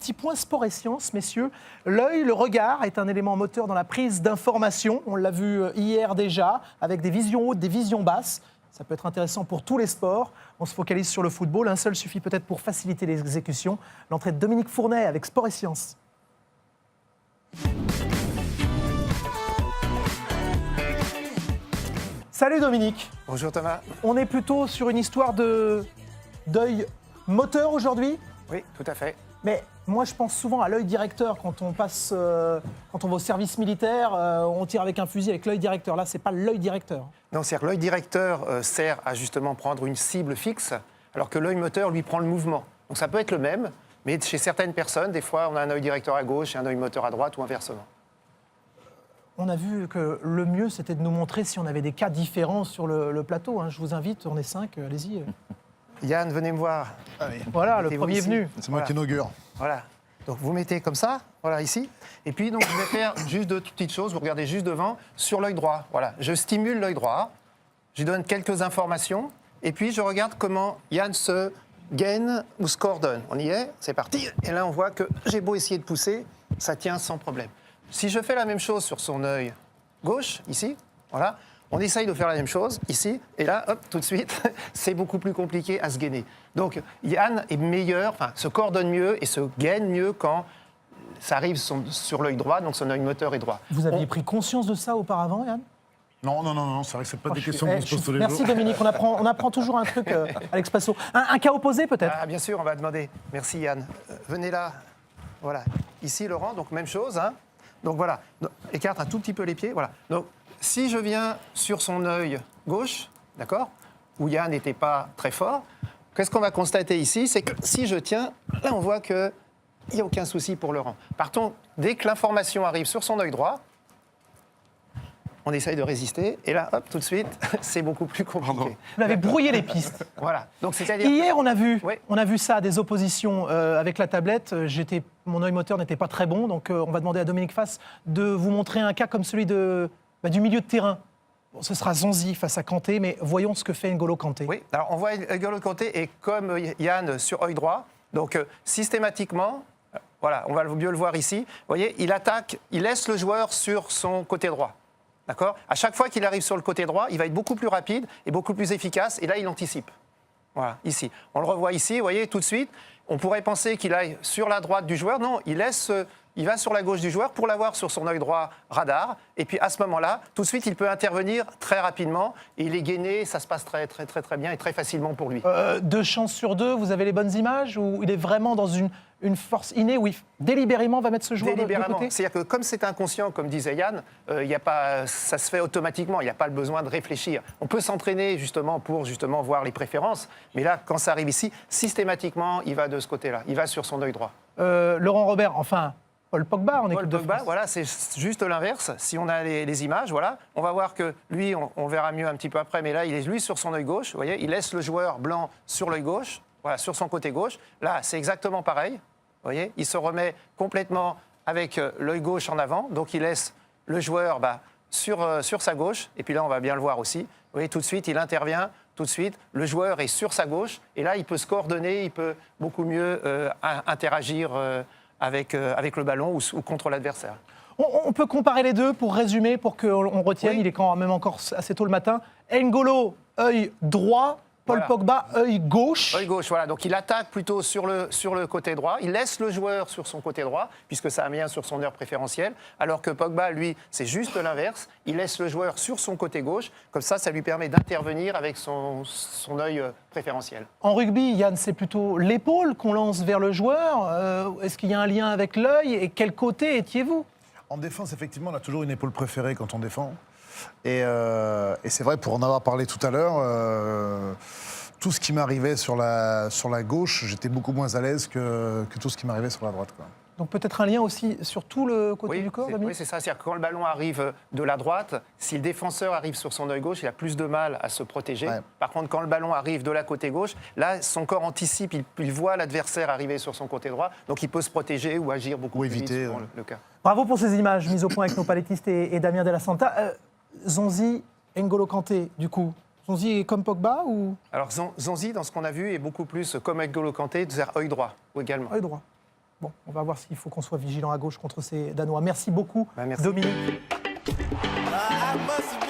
petit point sport et sciences, messieurs. L'œil, le regard est un élément moteur dans la prise d'informations. On l'a vu hier déjà, avec des visions hautes, des visions basses. Ça peut être intéressant pour tous les sports. On se focalise sur le football. Un seul suffit peut-être pour faciliter l'exécution. L'entrée de Dominique Fournet avec Sport et Sciences. Salut Dominique. Bonjour Thomas. On est plutôt sur une histoire d'œil moteur aujourd'hui. Oui, tout à fait. Mais moi, je pense souvent à l'œil directeur quand on passe, quand on va au service militaire, on tire avec un fusil avec l'œil directeur. Là, c'est pas l'œil directeur. Non, c'est-à-dire que l'œil directeur sert à justement prendre une cible fixe, alors que l'œil moteur, lui, prend le mouvement. Donc ça peut être le même, mais chez certaines personnes, des fois, on a un œil directeur à gauche et un œil moteur à droite ou inversement. On a vu que le mieux, c'était de nous montrer si on avait des cas différents sur le plateau. Hein. Je vous invite, on est 5, allez-y. Yann, venez me voir. Allez. Voilà, le Mettez-vous premier ici. venu. C'est moi qui inaugure. Voilà. Donc vous mettez comme ça, voilà, ici. Et puis, donc, je vais faire juste deux petites choses. Vous regardez juste devant, sur l'œil droit. Voilà. Je stimule l'œil droit. Je donne quelques informations. Et puis, je regarde comment Yann se gaine ou se coordonne. On y est, c'est parti. Et là, on voit que j'ai beau essayer de pousser, ça tient sans problème. Si je fais la même chose sur son œil gauche, ici, voilà, on essaye de faire la même chose, ici, et là, hop, tout de suite, c'est beaucoup plus compliqué à se gainer. Donc, Yann est meilleur, enfin, se coordonne mieux et se gaine mieux quand ça arrive sur l'œil droit, donc son œil moteur est droit. Vous aviez pris conscience de ça auparavant, Yann? Non, c'est vrai que c'est pas des questions qu'on se pose tous les jours. Merci Dominique, on apprend toujours un truc, Alex Passot. Un cas opposé peut-être? Ah, bien sûr, on va demander. Merci Yann. Venez là. Voilà. Ici, Laurent, donc même chose. Hein. Donc voilà, écarte un tout petit peu les pieds. Voilà. Donc si je viens sur son œil gauche, d'accord, où Yann n'était pas très fort, qu'est-ce qu'on va constater ici? C'est que si je tiens, là on voit qu'il n'y a aucun souci pour Laurent. Par contre, dès que l'information arrive sur son œil droit, on essaye de résister, et là, hop, tout de suite, c'est beaucoup plus compliqué. Vous l'avez brouillé les pistes. Voilà. Donc c'est-à-dire. Hier, on Oui. a vu ça, des oppositions avec la tablette. Mon œil moteur n'était pas très bon, donc on va demander à Dominique Fass de vous montrer un cas comme celui du milieu de terrain. Bon, ce sera Zonzi face à Kanté, mais voyons ce que fait N'Golo Kanté. Oui, alors on voit N'Golo Kanté est comme Yann sur œil droit. Donc systématiquement, voilà, on va mieux le voir ici. Vous voyez, il attaque, il laisse le joueur sur son côté droit. D'accord ? À chaque fois qu'il arrive sur le côté droit, il va être beaucoup plus rapide et beaucoup plus efficace. Et là, il anticipe. Voilà, ici. On le revoit ici, vous voyez, tout de suite. On pourrait penser qu'il aille sur la droite du joueur. Non, il va sur la gauche du joueur pour l'avoir sur son œil droit radar. Et puis à ce moment-là, tout de suite, il peut intervenir très rapidement. Et il est gainé, ça se passe très bien et très facilement pour lui. 2 chances sur 2, vous avez les bonnes images? Ou il est vraiment dans une force innée où il délibérément va mettre ce joueur de côté? C'est-à-dire que comme c'est inconscient, comme disait Yann, ça se fait automatiquement, il n'y a pas le besoin de réfléchir. On peut s'entraîner justement pour voir les préférences, mais là, quand ça arrive ici, systématiquement, il va de ce côté-là, il va sur son œil droit. Laurent Robert, enfin, Paul Pogba en équipe de France. Voilà, c'est juste l'inverse. Si on a les images, voilà, on va voir que lui, on verra mieux un petit peu après, mais là, il est lui sur son œil gauche, vous voyez, il laisse le joueur blanc sur l'œil gauche, voilà, sur son côté gauche. Là, c'est exactement pareil. Vous voyez, il se remet complètement avec l'œil gauche en avant, donc il laisse le joueur sur sa gauche, et puis là on va bien le voir aussi. Vous voyez, tout de suite il intervient, tout de suite le joueur est sur sa gauche, et là il peut se coordonner, il peut beaucoup mieux interagir avec le ballon ou contre l'adversaire. On peut comparer les deux pour résumer, pour qu'on retienne, oui. Il est quand même encore assez tôt le matin. N'Golo, œil droit. Paul Pogba, œil gauche. Œil gauche, voilà. Donc il attaque plutôt sur le côté droit. Il laisse le joueur sur son côté droit, puisque ça a bien sur son heure préférentielle. Alors que Pogba, lui, c'est juste l'inverse. Il laisse le joueur sur son côté gauche. Comme ça lui permet d'intervenir avec son œil préférentiel. En rugby, Yann, c'est plutôt l'épaule qu'on lance vers le joueur. Est-ce qu'il y a un lien avec l'œil? Et quel côté étiez-vous? En défense, effectivement, on a toujours une épaule préférée quand on défend. Et c'est vrai, pour en avoir parlé tout à l'heure, tout ce qui m'arrivait sur la gauche, j'étais beaucoup moins à l'aise que tout ce qui m'arrivait sur la droite, quoi. Donc peut-être un lien aussi sur tout le côté du corps, Dominique ? Oui, c'est ça. C'est-à-dire que quand le ballon arrive de la droite, si le défenseur arrive sur son œil gauche, il a plus de mal à se protéger. Ouais. Par contre, quand le ballon arrive de la côté gauche, là, son corps anticipe, il voit l'adversaire arriver sur son côté droit, donc il peut se protéger ou agir beaucoup plus vite selon le cas. Bravo pour ces images mises au point avec nos palettistes et Damien Della Santa. Zonzi, N'Golo Kanté, du coup. Zonzi est comme Pogba ou... Alors Zonzi, dans ce qu'on a vu, est beaucoup plus comme N'Golo Kanté, c'est-à-dire œil droit également. Œil droit. Bon, on va voir s'il faut qu'on soit vigilant à gauche contre ces Danois. Merci beaucoup, Bah, merci. Dominique. I must